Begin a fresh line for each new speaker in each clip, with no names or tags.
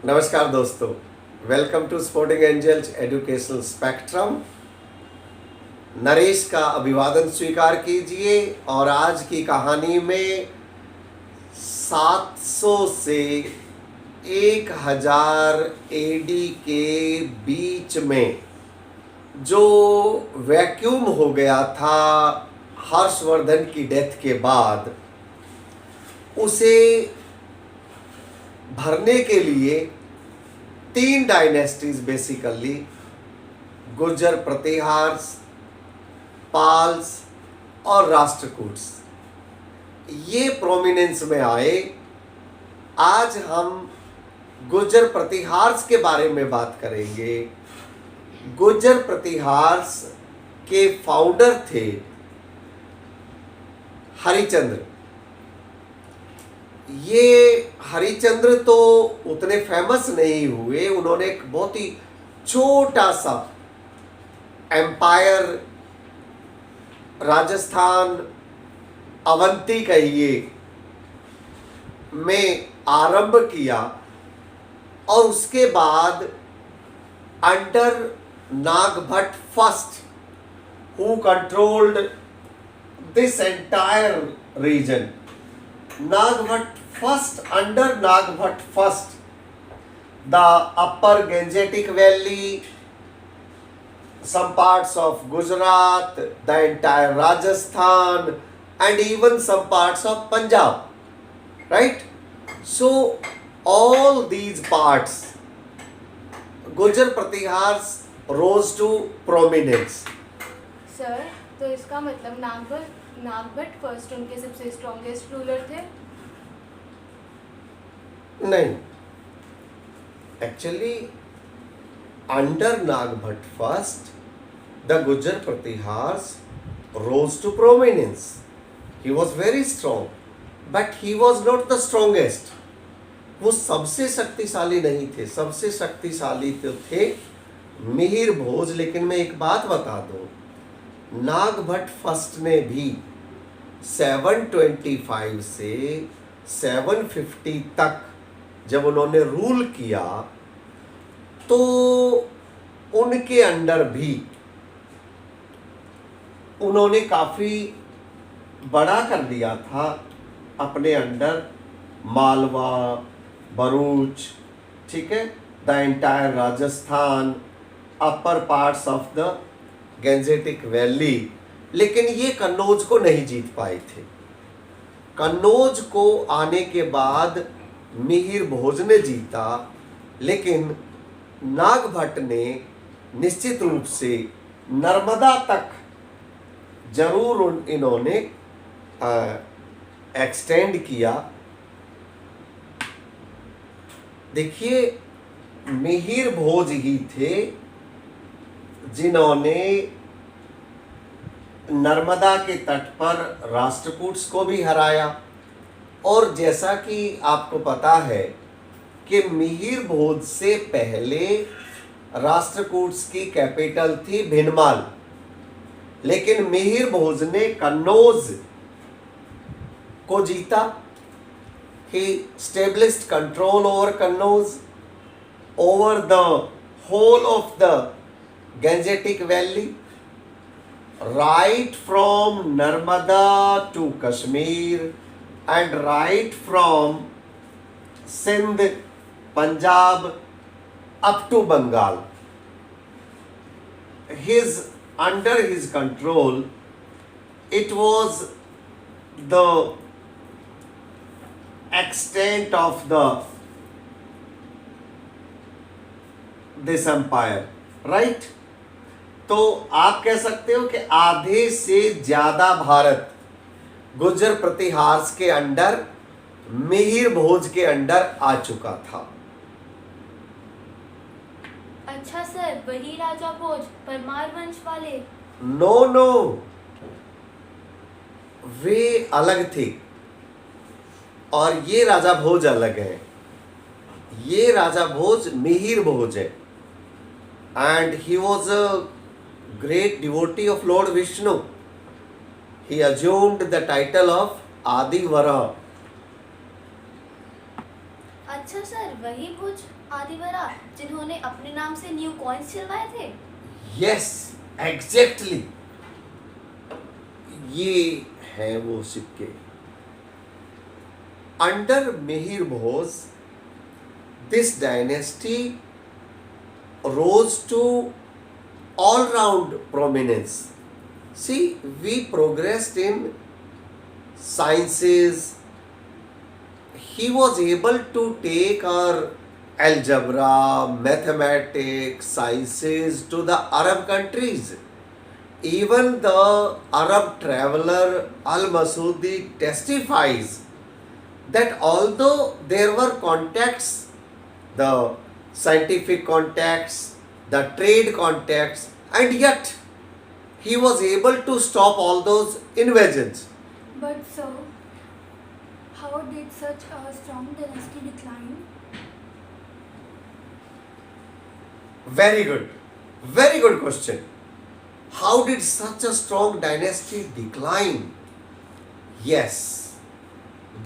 नमस्कार दोस्तों, welcome to sporting angels educational spectrum. Naresh का अभिवादन स्वीकार कीजिए और आज की कहानी में 700 से 1000 एडी के बीच में जो वैक्यूम हो गया था हर्षवर्धन की डेथ के बाद, उसे भरने के लिए 3 डायनेस्टीज बेसिकली गुर्जर प्रतिहार्स, पाल्स और राष्ट्रकूट्स, ये प्रोमिनेंस में आए। आज हम गुर्जर प्रतिहार्स के बारे में बात करेंगे। गुर्जर प्रतिहार्स के फाउंडर थे हरिचंद्र। ये हरिचंद्र तो उतने फेमस नहीं हुए, उन्होंने एक बहुत ही छोटा सा एम्पायर, राजस्थान अवंती कहिए, में आरंभ किया और उसके बाद under Nagabhata first, who controlled this entire reason, Nagbhat first, under Nagbhat first, the upper Gangetic Valley, some parts of Gujarat, the entire Rajasthan, and even some parts of Punjab, right? So all these parts, Gujar Pratihars rose to prominence.
Sir, तो इसका मतलब Nagabhata first उनके सबसे strongest ruler थे?
नहीं, actually under Nagabhata first the Gurjara Pratiharas rose to prominence. He was very strong, but he was not the strongest. वो सबसे शक्तिशाली नहीं थे। सबसे शक्तिशाली तो थे मिहिर भोज। लेकिन मैं एक बात बता दूं, नागभट्ट फर्स्ट ने भी 725 से 750 तक जब उन्होंने रूल किया तो उनके अंडर भी उन्होंने काफ़ी बड़ा कर दिया था अपने अंडर मालवा, भरूच, ठीक है, the entire Rajasthan, upper parts of the Gangetic valley. लेकिन ये कन्नौज को नहीं जीत पाए थे। कन्नौज को आने के बाद मिहिर भोज ने जीता, लेकिन नागभट्ट ने निश्चित रूप से नर्मदा तक जरूर इन्होंने एक्सटेंड किया। देखिए, मिहिर भोज ही थे जिन्होंने नर्मदा के तट पर राष्ट्रकूट्स को भी हराया। और जैसा कि आपको पता है कि मिहिर भोज से पहले राष्ट्रकूट्स की कैपिटल थी भिनमाल, लेकिन मिहिर भोज ने कन्नौज को जीता। ही established control over Kannauj, over the whole of the Gangetic Valley, right from Narmada to Kashmir and right from Sindh, Punjab up to Bengal. Under his control, it was the extent of this empire, right? तो आप कह सकते हो कि आधे से ज्यादा भारत गुर्जर प्रतिहार्स के अंडर, मिहिर भोज के अंडर आ चुका था।
अच्छा सर, वही राजा भोज, परमार वंश वाले?
नो, वे अलग थे और ये राजा भोज अलग है। ये राजा भोज मिहिर भोज है, and he was a great devotee of Lord Vishnu. He assumed the title of Adi Varaha,
अच्छा सर, वही भुज आदिवरा जिन्होंने अपने नाम से न्यू कॉइन्स चलवाए थे।
यस, एग्जैक्टली, ये है वो सिक्के। Under Mihir Bhoj this dynasty rose to all round prominence. See, we progressed in sciences. He was able to take our algebra, mathematics, sciences to the Arab countries. Even the Arab traveler Al-Masudi testifies that although there were contacts, the scientific contacts, the trade contacts, and yet he was able to stop all those invasions.
But sir, how did such a strong dynasty decline?
Very good question. How did such a strong dynasty decline? Yes,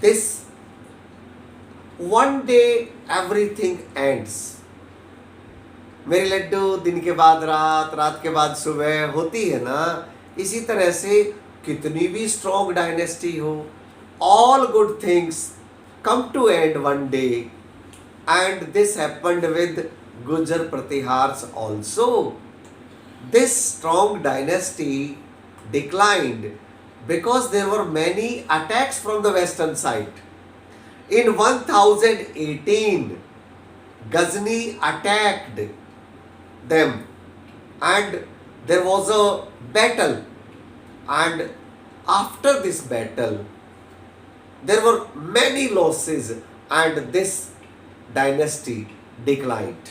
this one day everything ends. मेरी लड्डू, दिन के बाद रात, रात के बाद सुबह होती है ना, इसी तरह से कितनी भी स्ट्रॉन्ग डायनेस्टी हो, all good things come to end one day, and this happened with Gujar Pratihars also. This strong dynasty declined because there were many attacks from the western side. In 1018, Ghazni attacked them and there was a battle, and after this battle there were many losses and this dynasty declined.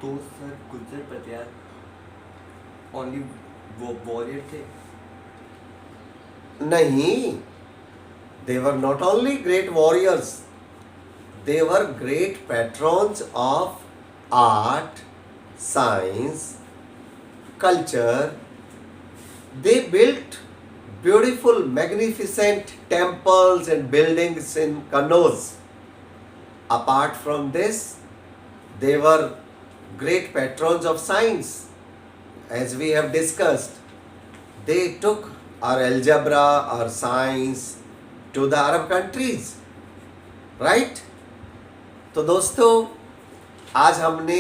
तो sir Gujjar प्रतिहार only वो warrior थे?
नहीं, they were not only great warriors, they were great patrons of art, science, culture. They built beautiful, magnificent temples and buildings in Kannauj. Apart from this, they were great patrons of science. As we have discussed, they took our algebra, our science to the Arab countries, right? तो दोस्तों, आज हमने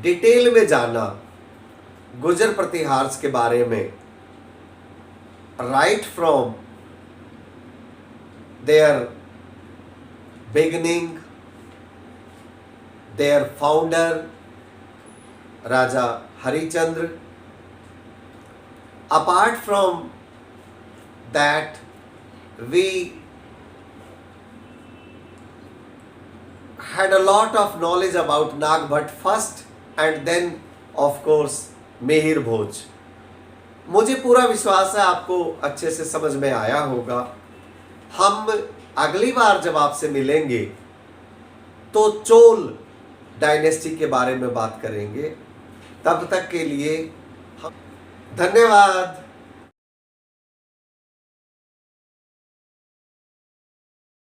detail में जाना गुजर प्रतिहार्स के बारे में, right from their beginning, their founder Raja Harichandra. Apart from that, we had a lot of knowledge about Nagbhat first and then of course Mihir Bhoja. मुझे पूरा विश्वास है आपको अच्छे से समझ में आया होगा. हम अगली बार जब आपसे मिलेंगे तो चोल डायनेस्टी के बारे में बात करेंगे. तब तक के लिए धन्यवाद.